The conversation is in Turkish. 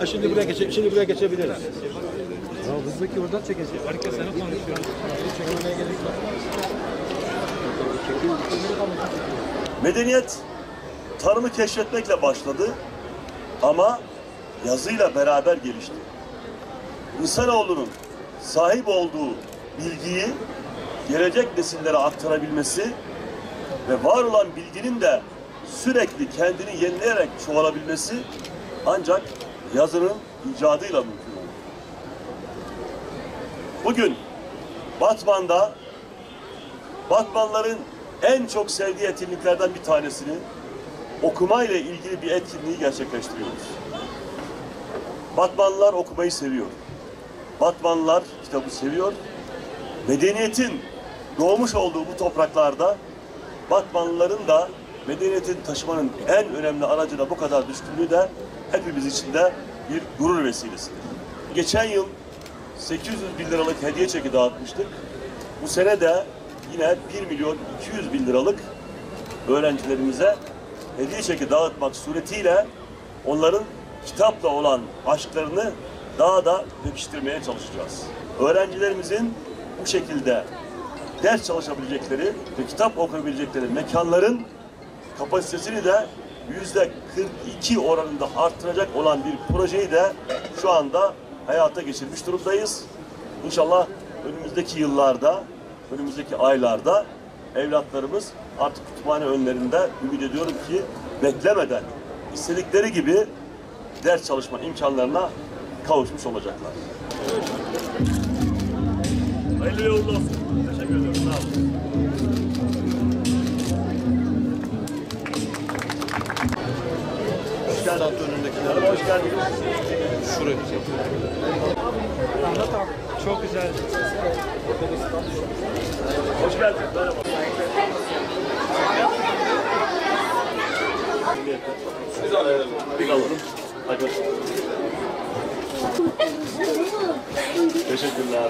Şimdi buraya geçebiliriz. Ya hızdaki oradan çekeceğiz. Harika sana konuşuyoruz. Çekilmeye gerek yok. Medeniyet tarımı keşfetmekle başladı ama yazıyla beraber gelişti. İnsanoğlunun sahip olduğu bilgiyi gelecek nesillere aktarabilmesi ve var olan bilginin de sürekli kendini yenileyerek çoğalabilmesi ancak yazının icadıyla mümkün olur. Bugün Batmanların en çok sevdiği etkinliklerden bir tanesini okumayla ilgili bir etkinliği gerçekleştiriyoruz. Batmanlılar okumayı seviyor. Batmanlılar kitabı seviyor. Medeniyetin doğmuş olduğu bu topraklarda Batmanlıların da medeniyetin taşımanın en önemli aracına bu kadar düşkünlüğü de hepimiz için de bir gurur vesilesidir. Geçen yıl 800 bin liralık hediye çeki dağıtmıştık. Bu sene de yine 1.200.000 liralık öğrencilerimize hediye çeki dağıtmak suretiyle onların kitapla olan aşklarını daha da pekiştirmeye çalışacağız. Öğrencilerimizin bu şekilde ders çalışabilecekleri ve kitap okuyabilecekleri mekanların kapasitesini de %42 oranında arttıracak olan bir projeyi de şu anda hayata geçirmiş durumdayız. İnşallah önümüzdeki yıllarda, önümüzdeki aylarda evlatlarımız artık kütüphane önlerinde ümit ediyorum ki beklemeden istedikleri gibi ders çalışma imkanlarına kavuşmuş olacaklar. Hayırlı yolculuk olsun. Teşekkür ederim. Sağ olun. Hoş geldiniz. Önündekiler. Hoş geldiniz. Şuraya. Tamam. Çok güzel. Hoş geldiniz. Merhaba. Bir alalım. Hadi bakalım. Teşekkürler.